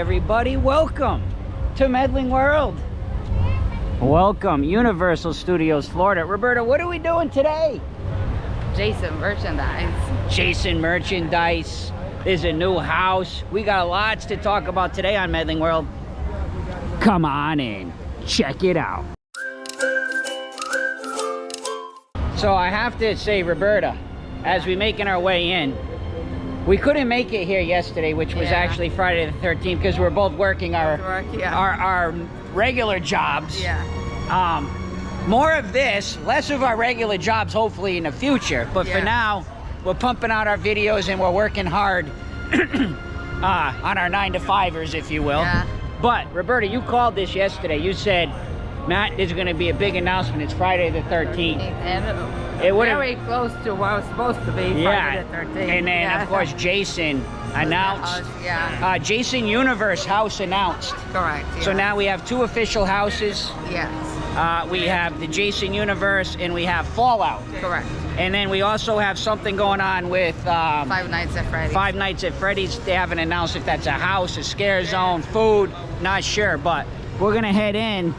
everybody, welcome to Medling World. Welcome, Universal Studios, Florida. Roberta, what are we doing today? Jason merchandise. Jason merchandise. There's a new house. We got lots to talk about today on Medling World. Come on in, check it out. So I have to say, Roberta, as we're making our way in, we couldn't make it here yesterday, which was actually Friday the 13th, because we're both working our regular jobs. More of this, less of our regular jobs, hopefully in the future. But for now, we're pumping out our videos and we're working hard on our 9-to-5ers, if you will. But Roberta, you called this yesterday. You said, Matt, there's going to be a big announcement. It's Friday the 13th. And it was very close to what was supposed to be Friday the 13th. And then, of course, Jason announced. Jason Universe house announced. Correct. So now we have 2 official houses. We have the Jason Universe and we have Fallout. Correct. And then we also have something going on with Five Nights at Freddy's. Five Nights at Freddy's. They haven't announced if that's a house, a scare zone, food, not sure. But we're going to head in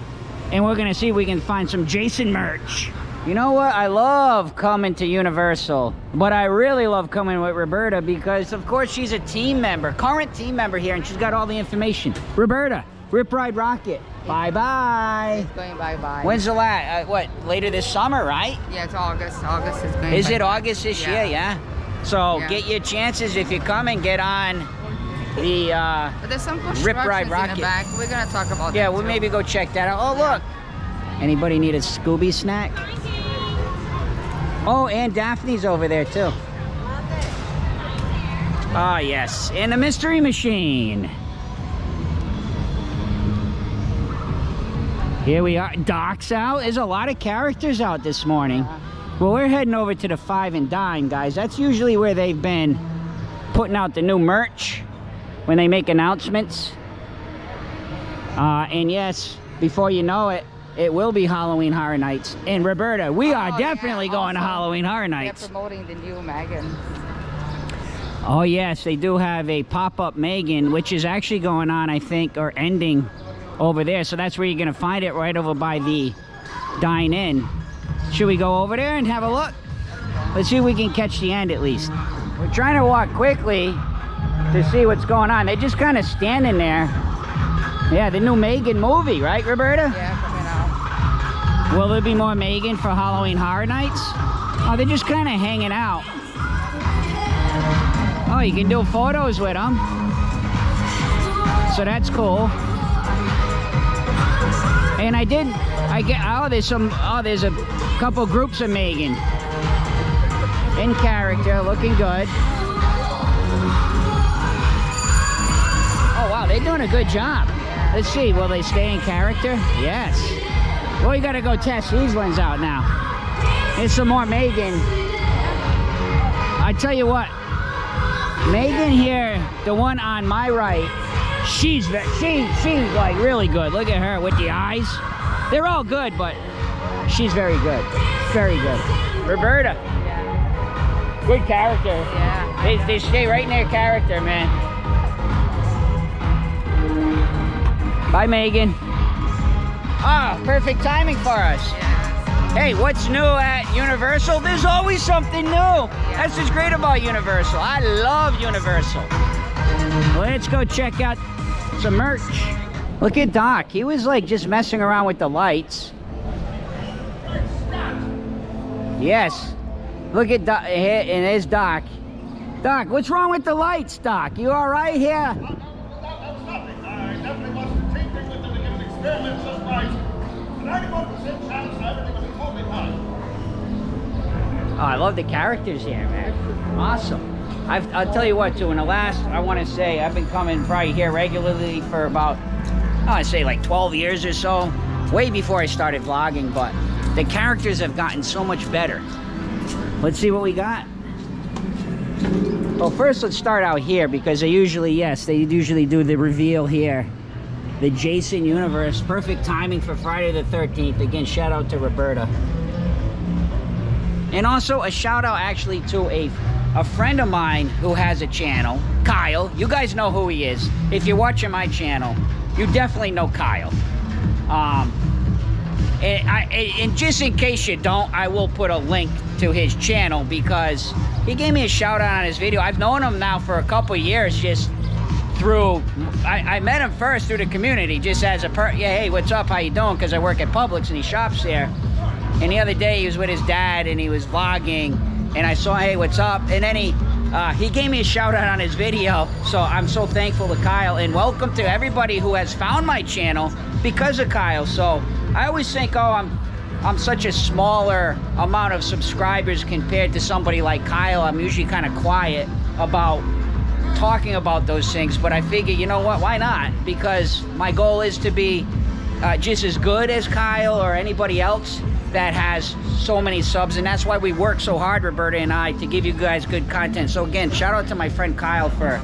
and we're going to see if we can find some Jason merch. You know what? I love coming to Universal, but I really love coming with Roberta because, of course, she's a team member, current team member here, and she's got all the information. Roberta, Rip Ride Rocket, bye-bye. It's going bye-bye. When's the last, what, later this summer, right? Yeah, it's August. August is going Is it August this year? Yeah. So get your chances if you come and get on the but there's some Rip Ride Rocket. In the back. We're going to talk about that. Yeah, we'll maybe go check that out. Oh, look. Anybody need a Scooby snack? Oh, and Daphne's over there too. Ah, yes, and the Mystery Machine. Here we are. Doc's out. There's a lot of characters out this morning. Well, we're heading over to the 5 and Dime, guys. That's usually where they've been putting out the new merch when they make announcements. And yes, before you know it, it will be Halloween Horror Nights. And Roberta, we are definitely going to Halloween Horror Nights. They're promoting the new Megan. Oh yes, they do have a pop-up Megan, which is actually going on, I think, or ending over there. So that's where you're going to find it, right over by the dine-in. Should we go over there and have a look? Let's see if we can catch the end at least. We're trying to walk quickly to see what's going on. They're just kind of standing there. Yeah, the new Megan movie, right, Roberta? Yeah. Will there be more Megan for Halloween Horror Nights? Oh, they're just kind of hanging out. Oh, you can do photos with them. So that's cool. And there's a couple groups of Megan in character, looking good. Oh, wow, they're doing a good job. Let's see, will they stay in character? Yes. Well, we gotta go test these ones out now. Here's some more Megan. I tell you what, Megan here, the one on my right, she's like really good. Look at her with the eyes. They're all good, but she's very good. Very good. Roberta. Good character. Yeah. They stay right in their character, man. Bye, Megan. Ah, perfect timing for us. Hey, what's new at Universal? There's always something new. That's what's great about Universal. I love Universal. Let's go check out some merch. Look at Doc. He was like just messing around with the lights. Yes. Look at Doc, and there's Doc. Doc, what's wrong with the lights, Doc? You all right here? Oh, I love the characters here, man. Awesome. I'll tell you what, too, in the last, I want to say, I've been coming probably here regularly for about, I want to say like 12 years or so. Way before I started vlogging, but the characters have gotten so much better. Let's see what we got. Well, first let's start out here because they usually do the reveal here. The Jason Universe, perfect timing for Friday the 13th. Again, shout out to Roberta. And also a shout out actually to a friend of mine who has a channel Kyle. You guys know who he is. If you're watching my channel, you definitely know Kyle. And just in case you don't, I will put a link to his channel because he gave me a shout out on his video. I've known him now for a couple years, just through, I met him first through the community, just as a yeah, hey, what's up, how you doing? Because I work at Publix and he shops there. And the other day he was with his dad and he was vlogging, and I saw, hey, what's up? And then he gave me a shout out on his video, so I'm so thankful to Kyle, and welcome to everybody who has found my channel because of Kyle. So I always think, oh, I'm such a smaller amount of subscribers compared to somebody like Kyle. I'm usually kind of quiet about talking about those things, but I figure, you know what, why not? Because my goal is to be just as good as Kyle or anybody else that has so many subs, and that's why we work so hard, Roberta and I, to give you guys good content. So again, shout out to my friend Kyle for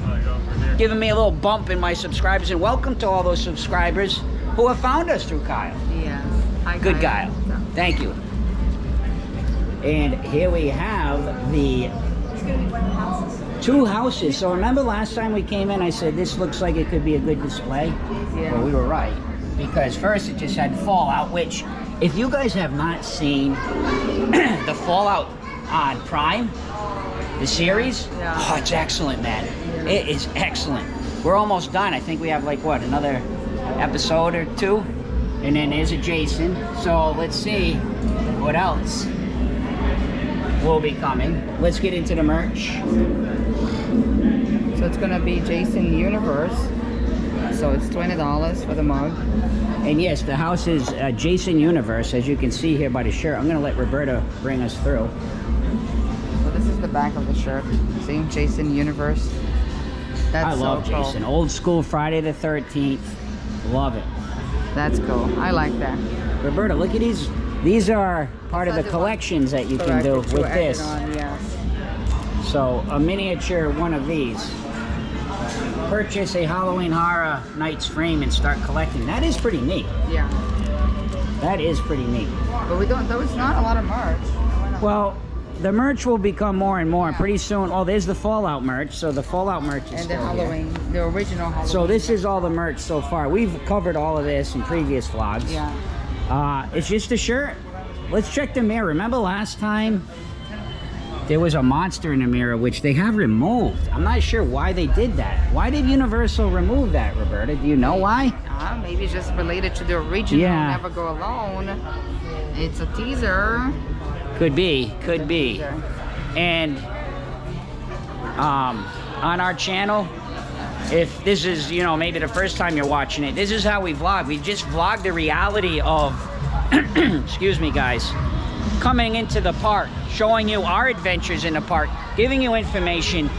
giving me a little bump in my subscribers, and welcome to all those subscribers who have found us through Kyle. Yes. Hi, good Kyle. Thank you. And here we have the 2 houses. So remember last time we came in, I said this looks like it could be a good display? Yeah. Well, we were right. Because first it just had Fallout, which if you guys have not seen the Fallout on Prime, the series, yeah. Oh, it's excellent, man. Yeah. It is excellent. We're almost done. I think we have like, what, another episode or 2? And then there's a Jason. So let's see what else will be coming. Let's get into the merch. So it's gonna be Jason Universe. So it's $20 for the mug. And yes, the house is Jason Universe, as you can see here by the shirt. I'm gonna let Roberta bring us through. So this is the back of the shirt. See, Jason Universe. That's I love so cool. Jason. Old school Friday the 13th. Love it. That's cool. I like that. Roberta, look at these. These are part of the collections that you can do with this. Yes. So a miniature one of these. Purchase a Halloween Horror Nights frame and start collecting. That is pretty neat. Yeah. That is pretty neat. But we don't, there was not a lot of merch. Well, the merch will become more and more. Yeah. Pretty soon, oh, there's the Fallout merch. So the Fallout merch is and still the Halloween, here. the original Halloween. So this is all the merch so far. We've covered all of this in previous vlogs. Yeah. It's just a shirt. Let's check the mirror. Remember last time there was a monster in the mirror, which they have removed. I'm not sure why they did that. Why did Universal remove that, Roberta? Do you know why? Maybe it's just related to the original. Yeah. Never Go Alone. It's a teaser. Could be, could be. And on our channel, if this is, you know, maybe the first time you're watching it, this is how we vlog. We just vlog the reality of, excuse me guys, coming into the park, showing you our adventures in the park, giving you information,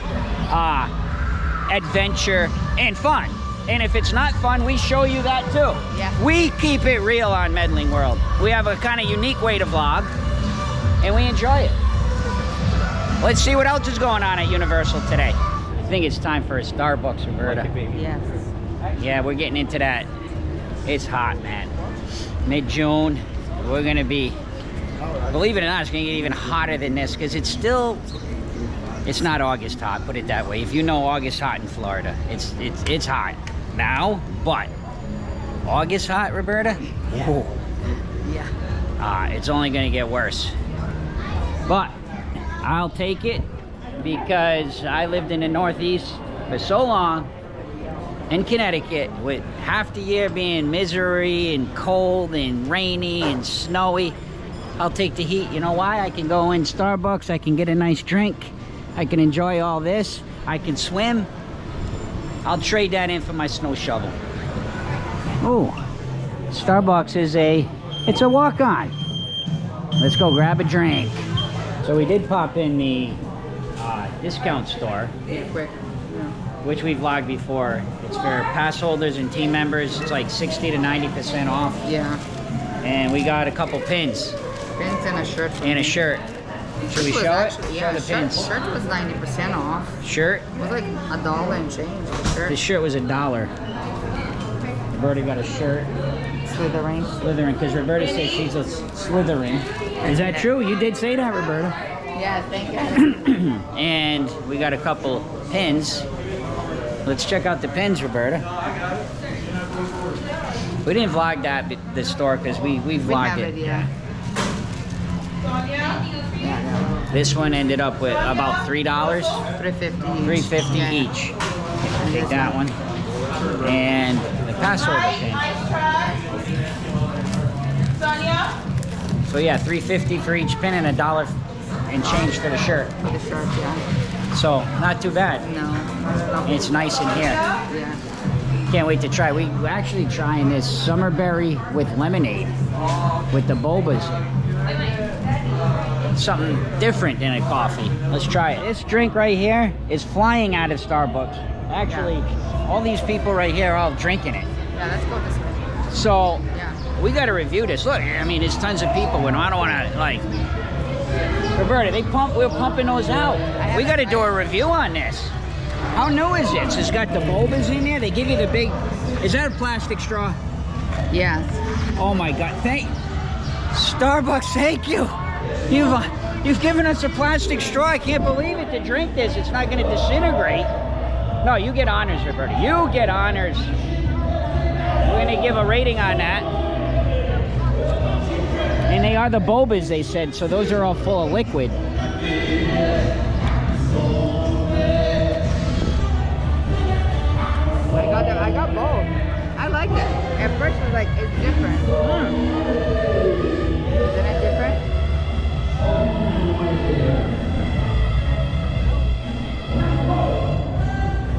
adventure, and fun. And if it's not fun, we show you that too. Yeah. We keep it real on Medling World. We have a kind of unique way to vlog, and we enjoy it. Let's see what else is going on at Universal today. I think it's time for a Starbucks, Roberta. Yes. Yeah, we're getting into that. It's hot, man. Mid-June, we're gonna be, believe it or not, it's gonna get even hotter than this because it's still, it's not August hot, put it that way. If you know August hot in Florida, it's hot now, but August hot, Roberta? Yeah. Yeah. It's only gonna get worse. But I'll take it because I lived in the Northeast for so long in Connecticut, with half the year being misery and cold and rainy and snowy. I'll take the heat. You know why? I can go in Starbucks, I can get a nice drink, I can enjoy all this, I can swim. I'll trade that in for my snow shovel. Oh, Starbucks is it's a walk-on. Let's go grab a drink. So we did pop in the discount store, Quick. which we vlogged before. It's for pass holders and team members. It's like 60 to 90% off. Yeah. And we got a couple pins. Pins and a shirt. And a shirt. Should we show it? Yeah, Show the pins. shirt was 90% off. Shirt? It was like $1 and change. The shirt. The shirt was $1. Roberta got a shirt. Slithering. Slytherin, because Roberta says she's a Slytherin. Is that true? You did say that, Roberta. Yeah, thank you. And we got a couple pins. Let's check out the pins, Roberta. We didn't vlog the store because we vlogged it. Yeah. This one ended up with about $3. $3.50 each. $3.50 each. Take that one. And the password pin. So yeah, $3.50 for each pin and $1 and change for the shirt. For the shirt, yeah. So not too bad. No, not It's nice in here. Yeah. Can't wait to try. We're actually trying this summerberry with lemonade with the bobas. Something different in a coffee. Let's try it. This drink right here is flying out of Starbucks. Actually, all these people right here are all drinking it. Yeah, let's go this way. So, Yeah. we got to review this. Look, I mean, there's tons of people. And I don't want to, like... Roberta, we're pumping those out. We got to do a review on this. How new is this? It's got the bobas in there. They give you the big... Is that a plastic straw? Yes. Oh my God! Starbucks, thank you. You've given us a plastic straw. I can't believe it to drink this. It's not going to disintegrate. No, you get honors, Roberta. You get honors. We're going to give a rating on that. And they are the bobas, they said, so those are all full of liquid. I got both. I like it. At first it was like, it's different. Isn't it different?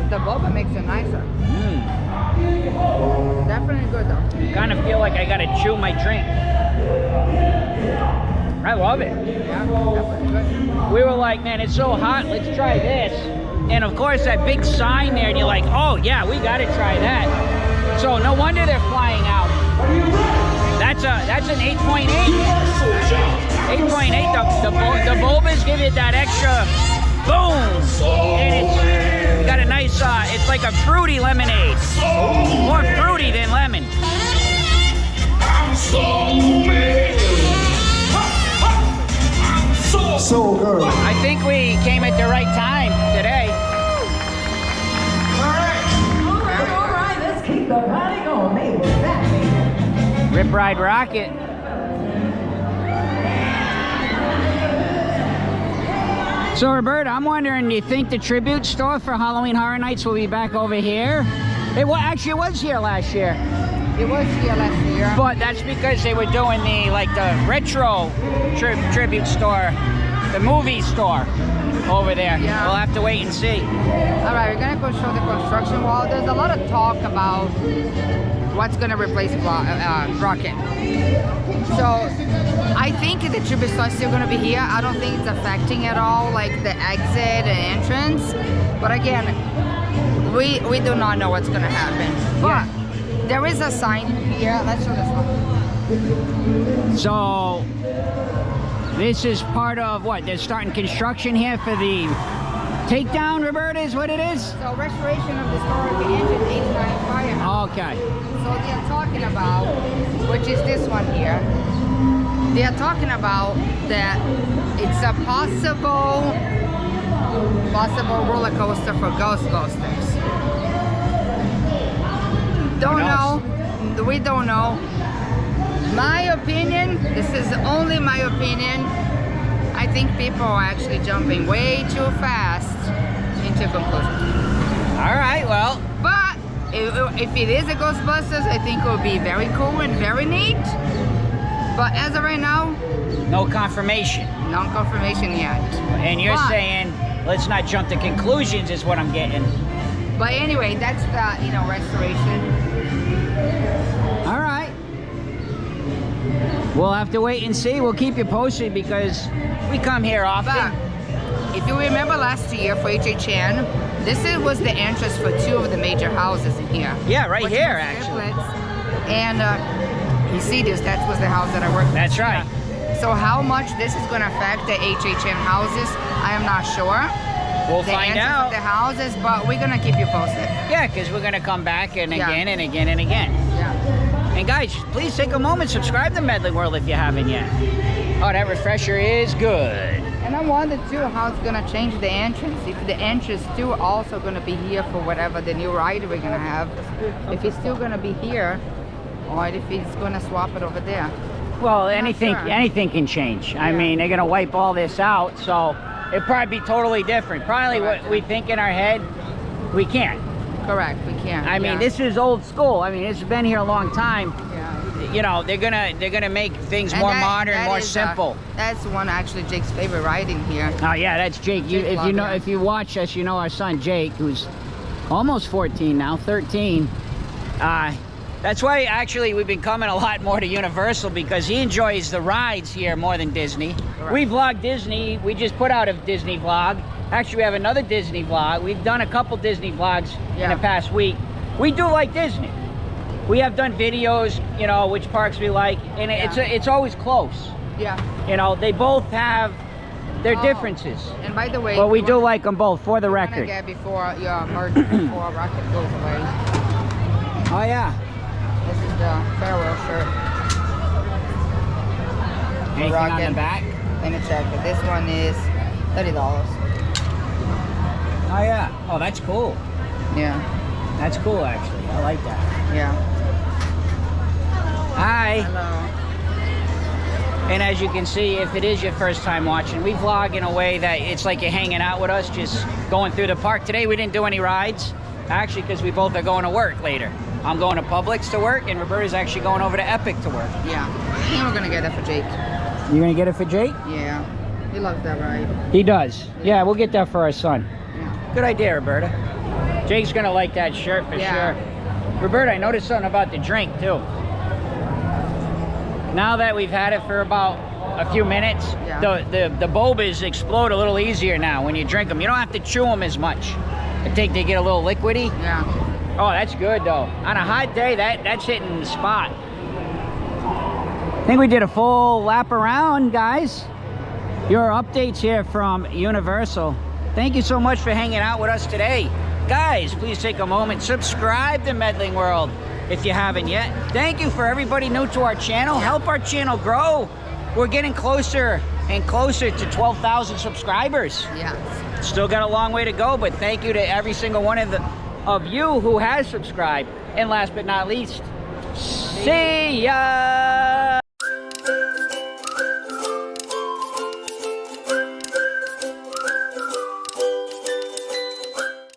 The boba makes it nicer. Definitely good though. Kind of feel like I gotta chew my drink. I love it. Yeah, definitely good. We were like, man, it's so hot, let's try this. And of course that big sign there, and you're like, oh yeah, we gotta try that. So no wonder they're flying out. That's an 8.8. 8.8, the bobas give it that extra boom. And it's got a nice, it's like a fruity lemonade. More fruity than lemon. So good. I think we came at the right time today. All right, let's keep the party going. Maybe that. Rip Ride Rocket. So Roberta, I'm wondering, do you think the tribute store for Halloween Horror Nights will be back over here? It was here last year. It was here last year. But that's because they were doing the retro tribute store, the movie store over there. Yeah. We'll have to wait and see. All right, we're gonna go show the construction wall. There's a lot of talk about what's gonna replace Rocket. So I think the tribute store is still gonna be here. I don't think it's affecting at all, like the exit and entrance. But again, we do not know what's gonna happen. But there is a sign here. Let's show this one. So this is part of what? They're starting construction here for the takedown, Roberta, is what it is? So restoration of the historic engine 89 fire. Okay. So they are talking about, which is this one here. They are talking about that it's a possible roller coaster for Ghostbusters. Don't know. We don't know. My opinion, this is only my opinion, I think people are actually jumping way too fast into conclusions. All right, well. But if it is a Ghostbusters, I think it will be very cool and very neat. But as of right now, No confirmation. no confirmation yet. And you're But- saying, let's not jump to conclusions is what I'm getting. But anyway, that's the restoration. All right. We'll have to wait and see. We'll keep you posted because we come here often. But if you remember last year for HHN, was the entrance for two of the major houses in here. Yeah, right Which here, was actually. Triplets. And you see this, that was the house that I worked with. That's right. So how much this is going to affect the HHN houses, I am not sure. We'll The find entrance out. of the houses, but we're going to keep you posted. Yeah, because we're going to come back and Yeah. again and again and again. Yeah. And guys, please take a moment, subscribe to Medling World if you haven't yet. Oh, that refresher is good. And And I wonder too how it's gonna change the entrance. If the entrance too also gonna be here for whatever the new ride we're gonna have. If it's still gonna be here, or if it's gonna swap it over there. Well, I'm not anything sure. anything can change. I Yeah. mean, they're gonna wipe all this out, so it'd probably be totally different. Probably Correct. what we think in our head, we can't. Correct, we can't. I mean, yeah. this is old school. I mean, it's been here a long time. Yeah. You know, they're gonna make things And more that- modern, that more is, simple. That's one actually Jake's favorite ride in here. Oh yeah, that's Jake. Jake If you know, Lover. if you watch us, you know our son Jake, who's almost 14 now, 13. That's why actually we've been coming a lot more to Universal because he enjoys the rides here more than Disney. Correct. We vlog Disney. We just put out a Disney vlog. Actually, we have another Disney vlog. We've done a couple Disney vlogs in Yeah. the past week. We do like Disney. We have done videos, you know, which parks we like, and it's always close. Yeah. You know, they both have their Oh. differences. And by the way, But we you do wanna- like them both, for the you wanna record. get before your merge before Rocket goes away. Oh yeah. This is the farewell shirt. Anything on the Rocket. back? Let me check it. This one is $30. Oh yeah. Oh, that's cool. Yeah. That's cool, actually. I like that. Yeah. Hi. Hello. And as you can see, if it is your first time watching, we vlog in a way that it's like you're hanging out with us, just going through the park. Today we didn't do any rides, actually, because we both are going to work later. I'm going to Publix to work, and Roberta's actually going over to Epic to work. Yeah. I think we're gonna get that for Jake. You gonna get it for Jake? Yeah. He loves that ride. He does. Yeah, we'll get that for our son. Yeah. Good idea, Roberta. Jake's gonna like that shirt for Yeah. sure. Roberta, I noticed something about the drink too. Now that we've had it for about a few minutes, Yeah. the bobas explode a little easier now when you drink them. You don't have to chew them as much. I think they get a little liquidy. Yeah. Oh, that's good though. On a hot day, that's hitting the spot. I think we did a full lap around, guys. Your updates here from Universal. Thank you so much for hanging out with us today. Guys, please take a moment, subscribe to Medling World if you haven't yet. Thank you for everybody new to our channel. Help our channel grow. We're getting closer and closer to 12,000 subscribers. Yeah. Still got a long way to go, but thank you to every single one of you who has subscribed. And last but not least, see ya!